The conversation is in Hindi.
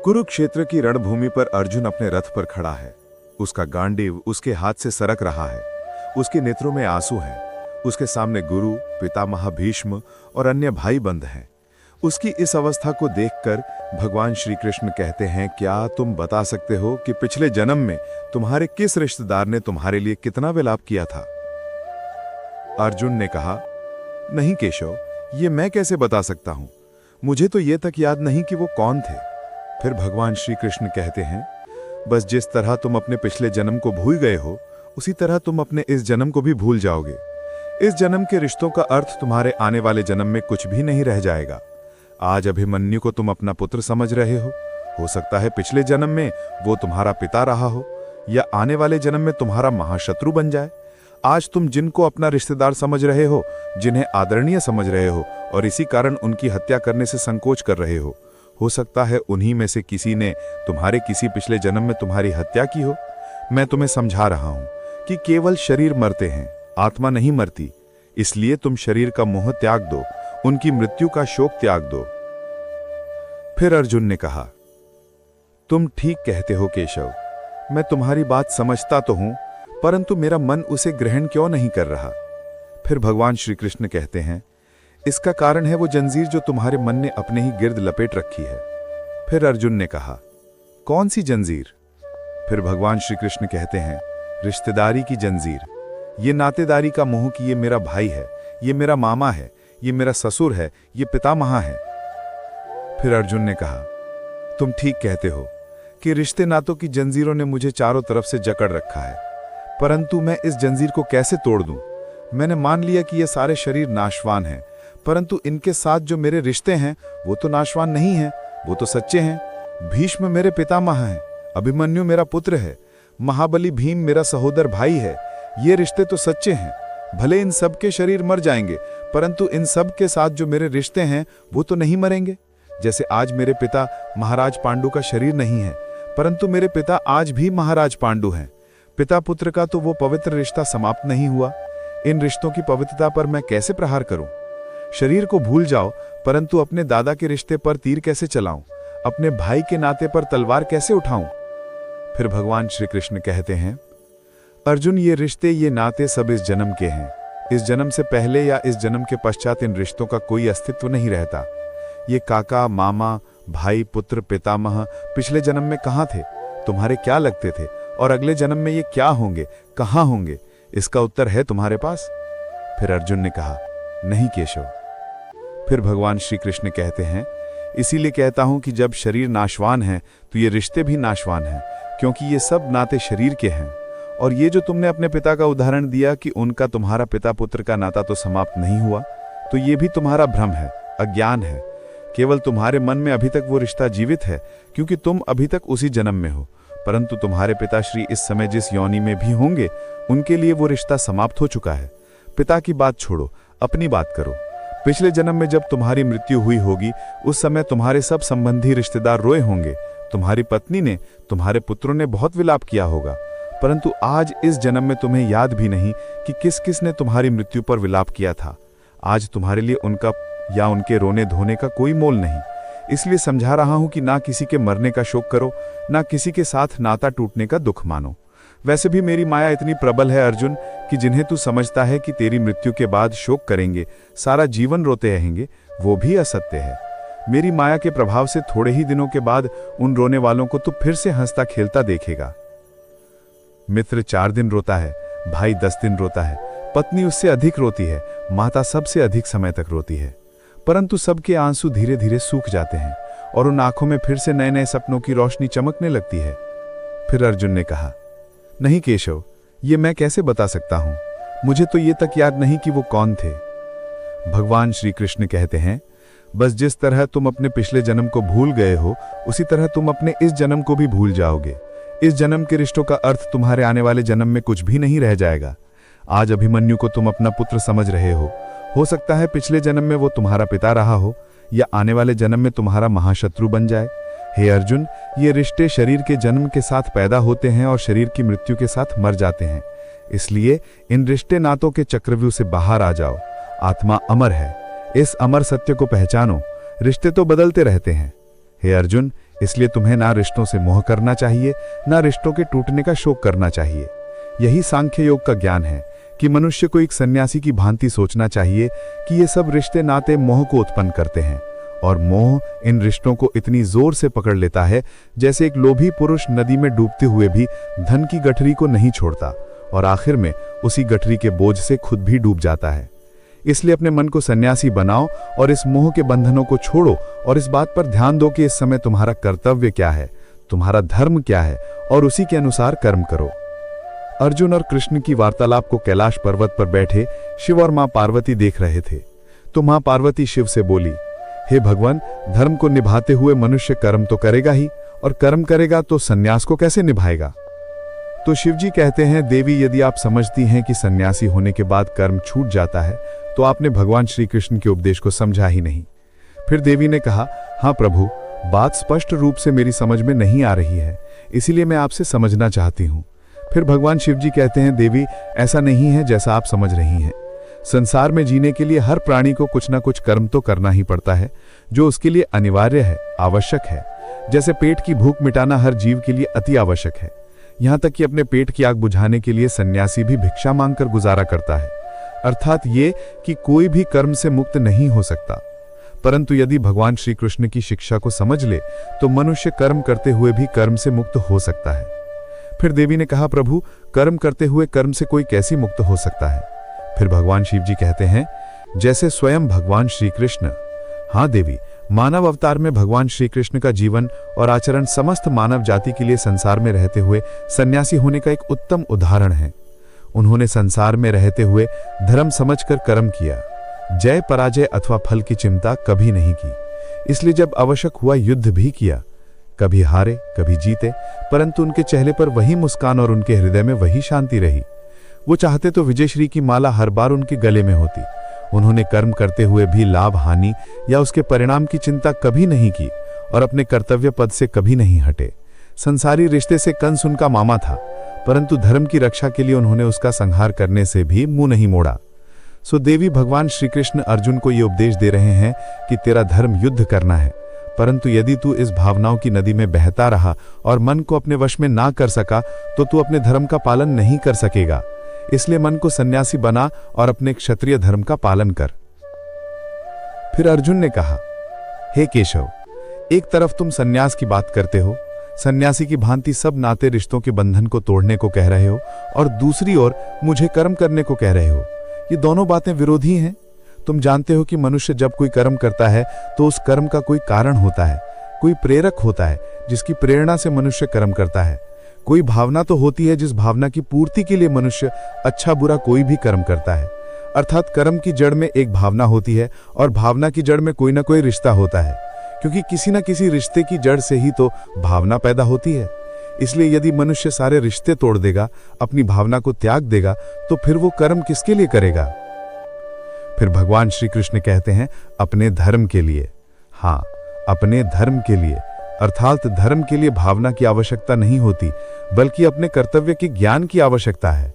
कुरुक्षेत्र की रणभूमि पर अर्जुन अपने रथ पर खड़ा है। उसका गांडीव उसके हाथ से सरक रहा है। उसके नेत्रों में आंसू हैं। उसके सामने गुरु, पितामह भीष्म और अन्य भाई बंद हैं। उसकी इस अवस्था को देखकर भगवान श्री कृष्ण कहते हैं, क्या तुम बता सकते हो कि पिछले जन्म में तुम्हारे किस रिश्तेदार ने तुम्हारे लिए कितना विलाप किया था? अर्जुन ने कहा, नहीं केशव, ये मैं कैसे बता सकता हूं? मुझे तो ये तक याद नहीं कि वो कौन थे। फिर भगवान श्री कृष्ण कहते हैं, बस जिस तरह तुम अपने पिछले जन्म को भूल गए हो, उसी तरह तुम अपने इस जन्म को भी भूल जाओगे। इस जन्म के रिश्तों का अर्थ तुम्हारे आने वाले जन्म में कुछ भी नहीं रह जाएगा। आज अभिमन्यु को तुम अपना पुत्र समझ रहे हो सकता है पिछले जन्म में वो तुम्हारा पिता रहा हो, या आने वाले जन्म में तुम्हारा महाशत्रु बन जाए। आज तुम जिनको अपना रिश्तेदार समझ रहे हो, जिन्हें आदरणीय समझ रहे हो और इसी कारण उनकी हत्या करने से संकोच कर रहे हो सकता है उन्हीं में से किसी ने तुम्हारे किसी पिछले जन्म में तुम्हारी हत्या की हो। मैं तुम्हें समझा रहा हूं कि केवल शरीर मरते हैं, आत्मा नहीं मरती। इसलिए तुम शरीर का मोह त्याग दो, उनकी मृत्यु का शोक त्याग दो। फिर अर्जुन ने कहा, तुम ठीक कहते हो केशव, मैं तुम्हारी बात समझता तो हूं, परंतु मेरा मन उसे ग्रहण क्यों नहीं कर रहा? फिर भगवान श्री कृष्ण कहते हैं, इसका कारण है वो जंजीर जो तुम्हारे मन ने अपने ही गिर्द लपेट रखी है। फिर अर्जुन ने कहा, कौन सी जंजीर? फिर भगवान श्री कृष्ण कहते हैं, रिश्तेदारी की जंजीर, ये नातेदारी का मोह कि ये मेरा भाई है, ये मेरा मामा है, ये मेरा ससुर है, ये पितामह है। फिर अर्जुन ने कहा, तुम ठीक कहते हो कि रिश्ते नातों की जंजीरों ने मुझे चारों तरफ से जकड़ रखा है, परंतु मैं इस जंजीर को कैसे तोड़ दूं? मैंने मान लिया कि ये सारे शरीर नाशवान हैं, परंतु इनके साथ जो मेरे रिश्ते हैं वो तो नाशवान नहीं हैं, वो तो सच्चे हैं। भीष्म मेरे पितामह हैं, अभिमन्यु मेरा पुत्र है, महाबली भीम मेरा सहोदर भाई है। ये रिश्ते तो सच्चे हैं। भले इन सब के शरीर मर जाएंगे, परंतु इन सब के साथ जो मेरे रिश्ते हैं वो तो नहीं मरेंगे। जैसे आज मेरे पिता महाराज पांडु का शरीर नहीं है, परंतु मेरे पिता आज भी महाराज पांडु हैं। पिता पुत्र का तो वो पवित्र रिश्ता समाप्त नहीं हुआ। इन रिश्तों की पवित्रता पर मैं कैसे प्रहार करूं? शरीर को भूल जाओ, परंतु अपने दादा के रिश्ते पर तीर कैसे चलाऊं? अपने भाई के नाते पर तलवार कैसे उठाऊं? फिर भगवान श्री कृष्ण कहते हैं, अर्जुन, ये रिश्ते, ये नाते सब इस जन्म के हैं। इस जन्म से पहले या इस जन्म के पश्चात इन रिश्तों का कोई अस्तित्व नहीं रहता। ये काका, मामा, भाई, पुत्र, पितामह पिछले जन्म में कहाँ थे? तुम्हारे क्या लगते थे? और अगले जन्म में ये क्या होंगे, कहाँ होंगे? इसका उत्तर है तुम्हारे पास? फिर अर्जुन ने कहा, नहीं केशव। फिर भगवान श्री कृष्ण कहते हैं, इसीलिए कहता हूं कि जब शरीर नाशवान है तो ये रिश्ते भी नाशवान हैं, क्योंकि ये सब नाते शरीर के हैं। और ये जो तुमने अपने पिता का उदाहरण दिया कि उनका तुम्हारा पिता पुत्र का नाता तो समाप्त नहीं हुआ, तो ये भी तुम्हारा भ्रम है, अज्ञान है। केवल तुम्हारे मन में अभी तक वो रिश्ता जीवित है, क्योंकि तुम अभी तक उसी जन्म में हो, परंतु तुम्हारे पिताश्री इस समय जिस योनि में भी होंगे, उनके लिए वो रिश्ता समाप्त हो चुका है। पिता की बात छोड़ो, अपनी बात करो। पिछले जन्म में जब तुम्हारी मृत्यु हुई होगी, उस समय तुम्हारे सब संबंधी रिश्तेदार रोए होंगे। तुम्हारी पत्नी ने, तुम्हारे पुत्रों ने बहुत विलाप किया होगा, परंतु आज इस जन्म में तुम्हें याद भी नहीं कि किस किस ने तुम्हारी मृत्यु पर विलाप किया था। आज तुम्हारे लिए उनका या उनके रोने धोने का कोई मोल नहीं। इसलिए समझा रहा हूं कि ना किसी के मरने का शोक करो, ना किसी के साथ नाता टूटने का दुख मानो। वैसे भी मेरी माया इतनी प्रबल है अर्जुन, कि जिन्हें तू समझता है कि तेरी मृत्यु के बाद शोक करेंगे, सारा जीवन रोते रहेंगे, वो भी असत्य है। मेरी माया के प्रभाव से थोड़े ही दिनों के बाद उन रोने वालों को तू फिर से हंसता खेलता देखेगा। मित्र 4 दिन रोता है, भाई 10 दिन रोता है, पत्नी उससे अधिक रोती है, माता सबसे अधिक समय तक रोती है, परंतु सबके आंसू धीरे धीरे सूख जाते हैं और उन आंखों में फिर से नए नए सपनों की रोशनी चमकने लगती है। फिर अर्जुन ने कहा, नहीं केशव, ये मैं कैसे बता सकता हूं? मुझे तो ये तक याद नहीं कि वो कौन थे। भगवान श्री कृष्ण कहते हैं, बस जिस तरह तुम अपने पिछले जन्म को भूल गए हो, उसी तरह तुम अपने इस जन्म को भी भूल जाओगे। इस जन्म के रिश्तों का अर्थ तुम्हारे आने वाले जन्म में कुछ भी नहीं रह जाएगा। आज अभिमन्यु को तुम अपना पुत्र समझ रहे हो सकता है पिछले जन्म में वो तुम्हारा पिता रहा हो, या आने वाले जन्म में तुम्हारा महाशत्रु बन जाए। हे अर्जुन, ये रिश्ते शरीर के जन्म के साथ पैदा होते हैं और शरीर की मृत्यु के साथ मर जाते हैं। इसलिए इन रिश्ते नातों के चक्रव्यूह से बाहर आ जाओ। आत्मा अमर है, इस अमर सत्य को पहचानो। रिश्ते तो बदलते रहते हैं। हे अर्जुन, इसलिए तुम्हें ना रिश्तों से मोह करना चाहिए, ना रिश्तों के टूटने का शोक करना चाहिए। यही सांख्य योग का ज्ञान है कि मनुष्य को एक सन्यासी की भांति सोचना चाहिए कि ये सब रिश्ते नाते मोह को उत्पन्न करते हैं, और मोह इन रिश्तों को इतनी जोर से पकड़ लेता है जैसे एक लोभी पुरुष नदी में डूबते हुए भी धन की गठरी को नहीं छोड़ता और आखिर में उसी गठरी के बोझ से खुद भी डूब जाता है। इसलिए अपने मन को सन्यासी बनाओ और इस मोह के बंधनों को छोड़ो और इस बात पर ध्यान दो कि इस समय तुम्हारा कर्तव्य क्या है, तुम्हारा धर्म क्या है, और उसी के अनुसार कर्म करो। अर्जुन और कृष्ण की वार्तालाप को कैलाश पर्वत पर बैठे शिव और मां पार्वती देख रहे थे, तो मां पार्वती शिव से बोली, हे भगवान, धर्म को निभाते हुए मनुष्य कर्म तो करेगा ही, और कर्म करेगा तो सन्यास को कैसे निभाएगा? तो शिवजी कहते हैं, देवी, यदि आप समझती हैं कि सन्यासी होने के बाद कर्म छूट जाता है तो आपने भगवान श्री कृष्ण के उपदेश को समझा ही नहीं। फिर देवी ने कहा, हाँ प्रभु, बात स्पष्ट रूप से मेरी समझ में नहीं आ रही है, इसीलिए मैं आपसे समझना चाहती हूँ। फिर भगवान शिवजी कहते हैं, देवी, ऐसा नहीं है जैसा आप समझ रही हैं। संसार में जीने के लिए हर प्राणी को कुछ ना कुछ कर्म तो करना ही पड़ता है, जो उसके लिए अनिवार्य है, आवश्यक है। जैसे पेट की भूख मिटाना हर जीव के लिए अति आवश्यक है। यहाँ तक कि अपने पेट की आग बुझाने के लिए सन्यासी भी भिक्षा मांगकर गुजारा करता है। अर्थात ये कि कोई भी कर्म से मुक्त नहीं हो सकता। परंतु यदि भगवान श्री कृष्ण की शिक्षा को समझ ले तो मनुष्य कर्म करते हुए भी कर्म से मुक्त हो सकता है। फिर देवी ने कहा, प्रभु, कर्म करते हुए कर्म से कोई कैसे मुक्त हो सकता है? फिर भगवान शिव जी कहते हैं, जैसे स्वयं भगवान श्री कृष्ण। हाँ देवी, मानव अवतार में भगवान श्री कृष्ण का जीवन और आचरण समस्त मानव जाति के लिए संसार में रहते हुए सन्यासी होने का एक उत्तम उदाहरण है। उन्होंने संसार में रहते हुए धर्म समझकर कर्म किया, जय पराजय अथवा फल की चिंता कभी नहीं की। इसलिए जब आवश्यक हुआ युद्ध भी किया, कभी हारे कभी जीते, परंतु उनके चेहरे पर वही मुस्कान और उनके हृदय में वही शांति रही। वो चाहते तो विजयश्री की माला हर बार उनके गले में होती। उन्होंने कर्म करते हुए भी लाभ हानि या उसके परिणाम की चिंता कभी नहीं की और अपने कर्तव्य पद से कभी नहीं हटे। संसारी रिश्ते से कंस उनका मामा था, परंतु धर्म की रक्षा के लिए उन्होंने उसका संहार करने से भी मुंह नहीं मोड़ा। सो देवी, भगवान श्री कृष्ण अर्जुन को ये उपदेश दे रहे हैं कि तेरा धर्म युद्ध करना है, परंतु यदि तू इस भावनाओं की नदी में बहता रहा और मन को अपने वश में ना कर सका तो तू अपने धर्म का पालन नहीं कर सकेगा। इसलिए मन को सन्यासी बना और अपने क्षत्रिय धर्म का पालन कर। फिर अर्जुन ने कहा, हे केशव, एक तरफ तुम सन्यास की बात करते हो, सन्यासी की भांति सब नाते रिश्तों के बंधन को तोड़ने को कह रहे हो, और दूसरी ओर मुझे कर्म करने को कह रहे हो। ये दोनों बातें विरोधी हैं। तुम जानते हो कि मनुष्य जब कोई कर्म करता है तो उस कर्म का कोई कारण होता है, कोई प्रेरक होता है जिसकी प्रेरणा से मनुष्य कर्म करता है। कोई भावना तो होती है जिस भावना की पूर्ति के लिए मनुष्य अच्छा बुरा कोई भी कर्म करता है। अर्थात कर्म की जड़ में एक भावना होती है और भावना की जड़ में कोई ना कोई रिश्ता होता है, क्योंकि किसी ना किसी रिश्ते की जड़ से ही तो भावना पैदा होती है। इसलिए यदि मनुष्य सारे रिश्ते तोड़ देगा, अपनी भावना को त्याग देगा, तो फिर वो कर्म किसके लिए करेगा? फिर भगवान श्री कृष्ण कहते हैं, अपने धर्म के लिए। हाँ, अपने धर्म के लिए, अर्थात धर्म के लिए भावना की आवश्यकता नहीं होती, बल्कि अपने कर्तव्य के ज्ञान की आवश्यकता है।